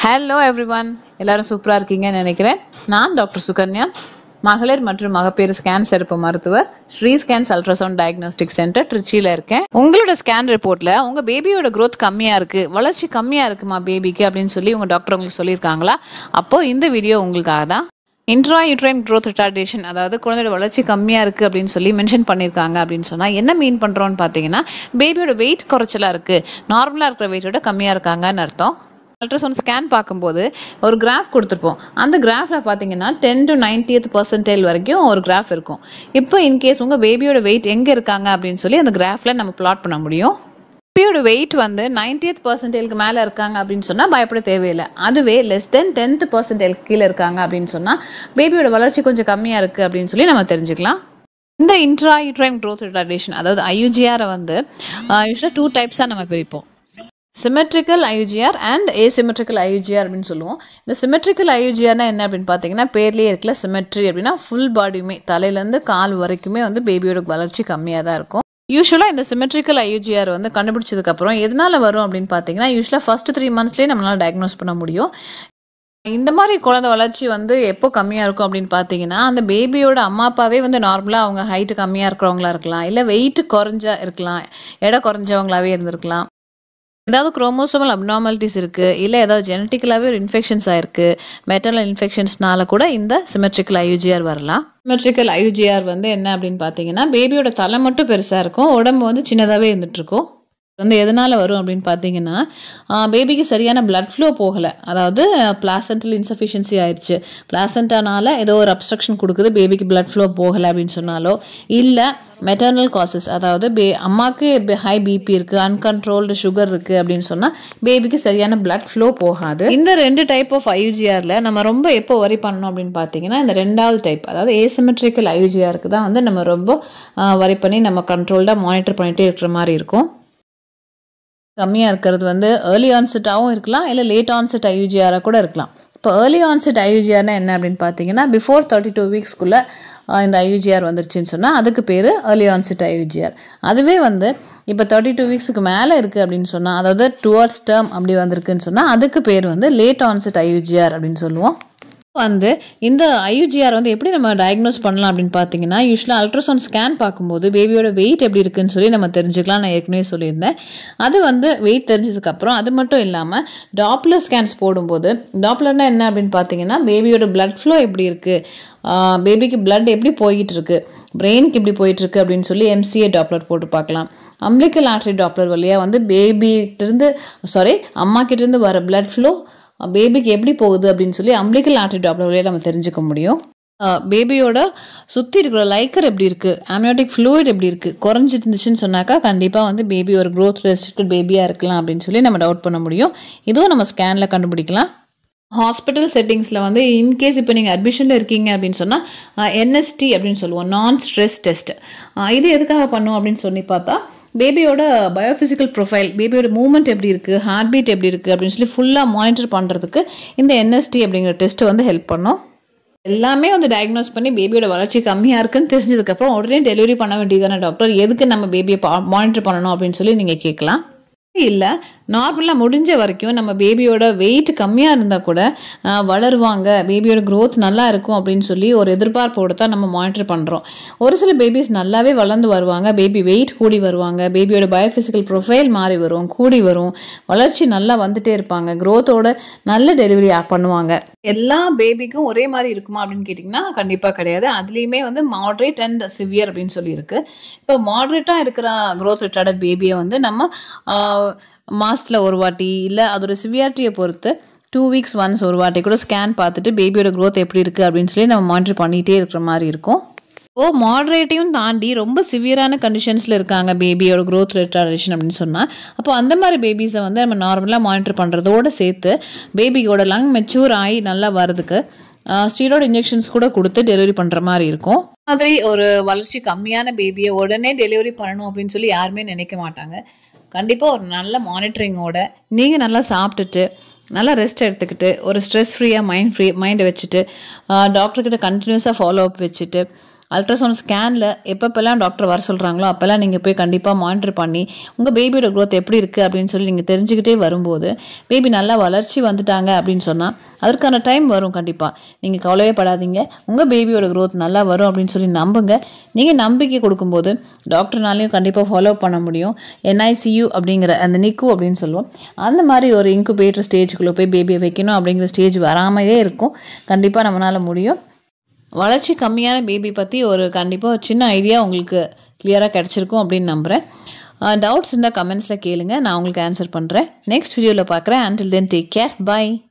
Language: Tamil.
ஹலோ எவ்ரிவன், எல்லாரும் சூப்பராக இருக்கீங்கன்னு நினைக்கிறேன். நான் டாக்டர் சுகன்யா, மகளிர் மற்றும் மகப்பேறு ஸ்கேன் சிறப்பு மருத்துவர், Shri scans ultrasound diagnostic center திருச்சியில் இருக்கேன். உங்களோட ஸ்கேன் ரிப்போர்ட்ல உங்க பேபியோட growth கம்மியா இருக்கு, வளர்ச்சி கம்மியா இருக்குமா பேபிக்கு அப்படின்னு சொல்லி உங்க டாக்டர் உங்களுக்கு சொல்லியிருக்காங்களா? அப்போ இந்த வீடியோ உங்களுக்காக தான். இன்ட்ரா யூட்ரைன் growth retardation, அதாவது குழந்தையோட வளர்ச்சி கம்மியா இருக்கு அப்படின்னு சொல்லி மென்ஷன் பண்ணியிருக்காங்க அப்படின்னு சொன்னா என்ன மீன் பண்றோம்னு பார்த்தீங்கன்னா, பேபியோட வெயிட் குறைச்சலா இருக்கு, நார்மலா இருக்கிற வெயிட்டோட கம்மியா இருக்காங்கன்னு அர்த்தம். அல்ட்ராசவுண்ட் ஸ்கேன் பார்க்கும்போது ஒரு கிராஃப் கொடுத்துருப்போம். அந்த கிராஃபில் பார்த்தீங்கன்னா 10 to 90th percentile வரைக்கும் ஒரு கிராஃப் இருக்கும். இப்போ இன்கேஸ் உங்கள் பேபியோட வெயிட் எங்கே இருக்காங்க அப்படின்னு சொல்லி அந்த கிராஃபில் நம்ம பிளாட் பண்ண முடியும். பேபியோட வெயிட் வந்து 90th percentileக்கு மேலே இருக்காங்க அப்படின்னு சொன்னால் பயப்பட தேவையில்லை. அதுவே லெஸ் தென் 10th percentile கீழே இருக்காங்க அப்படின்னு சொன்னால் பேபியோட வளர்ச்சி கொஞ்சம் கம்மியாக இருக்குது அப்படின்னு சொல்லி நம்ம தெரிஞ்சுக்கலாம். இந்த இன்ட்ரா யூட்ரைன் growth retardation, அதாவது IUGR வந்து யூஸ்வலாக 2 டைப்ஸாக நம்ம பிரிப்போம். Symmetrical IUGR and asymmetrical IUGR அப்படின்னு சொல்லுவோம். இந்த சிமெட்ரிக்கல் IUGRனா என்ன அப்படின்னு பார்த்தீங்கன்னா, பேர்லேயே இருக்கல சிமெட்ரி அப்படின்னா ஃபுல் பாடியுமே தலையிலேருந்து கால் வரைக்குமே வந்து பேபியோட வளர்ச்சி கம்மியாக தான் இருக்கும். யூஸ்வலாக இந்த சிமெட்ரிக்கல் IUGR வந்து கண்டுபிடிச்சதுக்கப்புறம் எதனால வரும் அப்படின்னு பார்த்தீங்கன்னா, யூஸ்வலாக ஃபர்ஸ்ட் 3 monthsலேயே நம்மளால டயக்னோஸ் பண்ண முடியும். இந்த மாதிரி குழந்தை வளர்ச்சி வந்து எப்போ கம்மியாக இருக்கும் அப்படின்னு பார்த்தீங்கன்னா, அந்த பேபியோட அம்மா அப்பாவே வந்து நார்மலாக அவங்க ஹைட்டு கம்மியாக இருக்கிறவங்களா இருக்கலாம், இல்லை வெயிட் குறைஞ்சா இருக்கலாம், எடை குறைஞ்சவங்களாவே இருந்திருக்கலாம், ஏதாவது குரோமோசோமல் அப்நார்மாலிட்டிஸ் இருக்குது, இல்லை ஏதாவது ஜெனட்டிக்கலாகவே ஒரு இன்ஃபெக்ஷன்ஸ் ஆயிருக்கு, மெட்டர்னல் இன்ஃபெக்ஷன்ஸ்னால கூட இந்த சிமெட்ரிக்கல் IUGR வரலாம். சிமெட்ரிக்கல் IUGR வந்து என்ன அப்படின்னு பார்த்தீங்கன்னா, பேபியோட தலை மட்டும் பெருசாக இருக்கும், உடம்பு வந்து சின்னதாகவே இருந்துகிட்ருக்கும். வந்து எதனால் வரும் அப்படின்னு பார்த்தீங்கன்னா, பேபிக்கு சரியான பிளட் ஃப்ளோ போகலை, அதாவது பிளாசென்டல் இன்சஃபிஷியன்சி ஆயிடுச்சு, பிளாசென்டானால ஏதோ ஒரு அப்ஸ்ட்ரக்ஷன் கொடுக்குது, பேபிக்கு பிளட் ஃப்ளோ போகலை அப்படின்னு சொன்னாலோ, இல்லை மெட்டர்னல் காசஸ், அதாவது அம்மாவுக்கு ஹை பிபி இருக்குது, அன்கண்ட்ரோல்டு சுகர் இருக்குது அப்படின்னு சொன்னால் பேபிக்கு சரியான பிளட் ஃப்ளோ போகாது. இந்த 2 டைப் ஆஃப் IUGRல நம்ம ரொம்ப எப்போ வரி பண்ணணும் அப்படின்னு பார்த்தீங்கன்னா, இந்த 2வது டைப், அதாவது ஏசிமெட்ரிக்கல் IUGRக்கு தான் வந்து நம்ம ரொம்ப வரி பண்ணி நம்ம கண்ட்ரோல்டாக மானிட்டர் பண்ணிகிட்டே இருக்கிற மாதிரி இருக்கும். கம்மியாக இருக்கிறது வந்து ஏர்லி ஆன்செட்டாகவும் இருக்கலாம், இல்லை லேட் ஆன்செட் IUGR கூட இருக்கலாம். இப்போ ஏர்லி ஆன்செட் IUGRனா என்ன அப்படின்னு பார்த்தீங்கன்னா, பிஃபோர் 32 weeksக்குள்ளே இந்த IUGR வந்துருச்சுன்னு சொன்னால் அதுக்கு பேர் ஏர்லி ஆன்செட் IUGR. அதுவே வந்து இப்போ 32 weeksக்கு மேலே இருக்குது அப்படின்னு சொன்னால், அதாவது டுவர்ட்ஸ் டேர்ம் அப்படி வந்திருக்குன்னு சொன்னால் அதுக்கு பேர் வந்து லேட் ஆன்செட் IUGR அப்படின்னு சொல்லுவோம். வந்து இந்த IUGR வந்து எப்படி நம்ம டயக்னோஸ் பண்ணலாம் அப்படின்னு பார்த்தீங்கன்னா, யூஸ்வலாக அல்ட்ராசவுண்ட் ஸ்கேன் பார்க்கும்போது பேபியோட வெயிட் எப்படி இருக்குன்னு சொல்லி நம்ம தெரிஞ்சுக்கலாம். நான் ஏற்கனவே சொல்லியிருந்தேன். அது வந்து வெயிட் தெரிஞ்சதுக்கப்புறம் அது மட்டும் இல்லாமல் டாப்லர் ஸ்கேன்ஸ் போடும்போது, டாப்லர்னா என்ன அப்படின்னு பார்த்தீங்கன்னா, பேபியோட பிளட் ஃப்ளோ எப்படி இருக்குது, பேபிக்கு பிளட் எப்படி போய்கிட்டு இருக்கு, பிரெயினுக்கு எப்படி போயிட்டு இருக்கு அப்படின்னு சொல்லி MCA டாப்லர் போட்டு பார்க்கலாம். அம்பிளிக்கல் ஆர்டரி டாப்லர் வழியாக வந்து அம்மா கிட்டேருந்து வர பிளட் ஃப்ளோ பேபிக்கு எப்படி போகுது அப்படின்னு சொல்லி அம்பிளிக்கல் ஆர்டரி டாப்லர் வழியாக நம்ம தெரிஞ்சுக்க முடியும். பேபியோட சுற்றி இருக்கிற லைக்கர் எப்படி இருக்குது, அம்னியோட்டிக் ஃப்ளூயிட் எப்படி இருக்குது, குறைஞ்சிருந்துச்சுன்னு சொன்னாக்கா கண்டிப்பாக வந்து பேபி ஒரு growth ரெஸ்ட்ரிக்டட் பேபியாக இருக்கலாம் அப்படின்னு சொல்லி நம்ம டவுட் பண்ண முடியும். இதுவும் நம்ம ஸ்கேனில் கண்டுபிடிக்கலாம். ஹாஸ்பிட்டல் செட்டிங்ஸில் வந்து இன்கேஸ் இப்போ நீங்கள் அட்மிஷனில் இருக்கீங்க அப்படின்னு சொன்னால் NST அப்படின்னு சொல்லுவோம், நான் ஸ்ட்ரெஸ் டெஸ்ட். இது எதுக்காக பண்ணுவோம் அப்படின்னு சொல்லி பார்த்தா, பேபியோட பயோஃபிசிக்கல் ப்ரொஃபைல், பேபியோட மூவ்மெண்ட் எப்படி இருக்குது, ஹார்ட் பீட் எப்படி இருக்குது அப்படின்னு சொல்லி ஃபுல்லாக மானிட்டர் பண்ணுறதுக்கு இந்த NST அப்படிங்கிற டெஸ்ட் வந்து ஹெல்ப் பண்ணும். எல்லாமே வந்து டயக்னோஸ் பண்ணி பேபியோட வளர்ச்சி கம்மியாக இருக்குன்னு தெரிஞ்சதுக்கப்புறம் உடனே டெலிவரி பண்ண வேண்டியதான டாக்டர், எதுக்கு நம்ம பேபியை மானிட்டர் பண்ணணும் அப்படின்னு சொல்லி நீங்கள் கேட்கலாம். இல்லை, நார்மலாக முடிஞ்ச வரைக்கும் நம்ம பேபியோட வெயிட் கம்மியாக இருந்தால் கூட வளருவாங்க, பேபியோட growth நல்லா இருக்கும் அப்படின்னு சொல்லி ஒரு எதிர்பார்ப்போடு தான் நம்ம மானிட்டர் பண்ணுறோம். ஒரு சில பேபிஸ் நல்லாவே வளர்ந்து வருவாங்க, பேபி வெயிட் கூடி வருவாங்க, பேபியோட பயோஃபிசிக்கல் ப்ரொஃபைல் மாறி வரும், கூடி வரும், வளர்ச்சி நல்லா வந்துட்டே இருப்பாங்க, growthோட நல்ல டெலிவரி பண்ணுவாங்க. எல்லா பேபிக்கும் ஒரே மாதிரி இருக்குமா அப்படின்னு கேட்டிங்கன்னா கண்டிப்பாக கிடையாது. அதுலேயுமே வந்து மாட்ரேட் அண்ட் சிவியர் அப்படின்னு சொல்லியிருக்கு. இப்போ மாட்ரேட்டாக இருக்கிற growth retarded பேபியை வந்து நம்ம மாதத்தில் ஒரு வாட்டி, இல்லை அதோட சிவியாரிட்டியை பொறுத்து 2 weeks once ஒரு வாட்டி கூட ஸ்கேன் பார்த்துட்டு பேபியோட growth எப்படி இருக்குது அப்படின்னு சொல்லி நம்ம மானிட்டர் பண்ணிகிட்டே இருக்கிற மாதிரி இருக்கும். மாடரேட்டையும் தாண்டி ரொம்ப சிவியரான கண்டிஷன்ஸில் இருக்காங்க பேபியோட growth retardation அப்படின்னு சொன்னால், அப்போ அந்த மாதிரி பேபிஸை வந்து நம்ம நார்மலாக மானிட்டர் பண்ணுறதோடு சேர்த்து பேபியோட லங் மெச்சூர் ஆகி நல்லா வரதுக்கு ஸ்டீராய்டு இன்ஜெக்ஷன்ஸ் கூட கொடுத்து டெலிவரி பண்ணுற மாதிரி இருக்கும். மாதிரி ஒரு வளர்ச்சி கம்மியான பேபியை உடனே டெலிவரி பண்ணணும் அப்படின்னு சொல்லி யாருமே நினைக்க மாட்டாங்க. கண்டிப்பாக ஒரு நல்ல மானிட்டரிங்கோட நீங்கள் நல்லா சாப்பிட்டுட்டு நல்லா ரெஸ்ட் எடுத்துக்கிட்டு ஒரு ஸ்ட்ரெஸ் ஃப்ரீயாக மைண்டை வச்சுட்டு டாக்டர்கிட்ட கண்டினியூஸாக ஃபாலோ அப் வச்சுட்டு அல்ட்ராசவுண்ட் ஸ்கேனில் எப்பப்பெல்லாம் டாக்டர் வர சொல்கிறாங்களோ அப்போல்லாம் நீங்கள் போய் கண்டிப்பாக மானிட்டர் பண்ணி உங்கள் பேபியோட க்ரோத் எப்படி இருக்குது அப்படின்னு சொல்லி நீங்கள் தெரிஞ்சுக்கிட்டே வரும்போது பேபி நல்லா வளர்ச்சி வந்துட்டாங்க அப்படின்னு சொன்னால் அதற்கான டைம் வரும். கண்டிப்பாக நீங்கள் கவலையே படாதீங்க. உங்கள் பேபியோட க்ரோத் நல்லா வரும் அப்படின்னு சொல்லி நம்புங்க. நீங்கள் நம்பிக்கை கொடுக்கும்போது டாக்டர்னாலையும் கண்டிப்பாக ஃபாலோ பண்ண முடியும். NICU அப்படிங்கிற அந்த NICU அப்படின்னு சொல்லுவோம். அந்த மாதிரி ஒரு இன்குபேட்டர் ஸ்டேஜுக்குள்ளே போய் பேபியை வைக்கணும் அப்படிங்கிற ஸ்டேஜ் வராமவே இருக்கும். கண்டிப்பாக நம்மளால் முடியும். வளர்ச்சி கம்மியான பேபி பற்றி ஒரு கண்டிப்பாக ஒரு சின்ன ஐடியா உங்களுக்கு கிளியராக கிடச்சிருக்கும் அப்படின்னு நம்புகிறேன். டவுட்ஸ் இருந்தால் கமெண்ட்ஸில் கேளுங்க, நான் உங்களுக்கு ஆன்சர் பண்ணுறேன். நெக்ஸ்ட் வீடியோவில் பார்க்குறேன். until then take care, bye.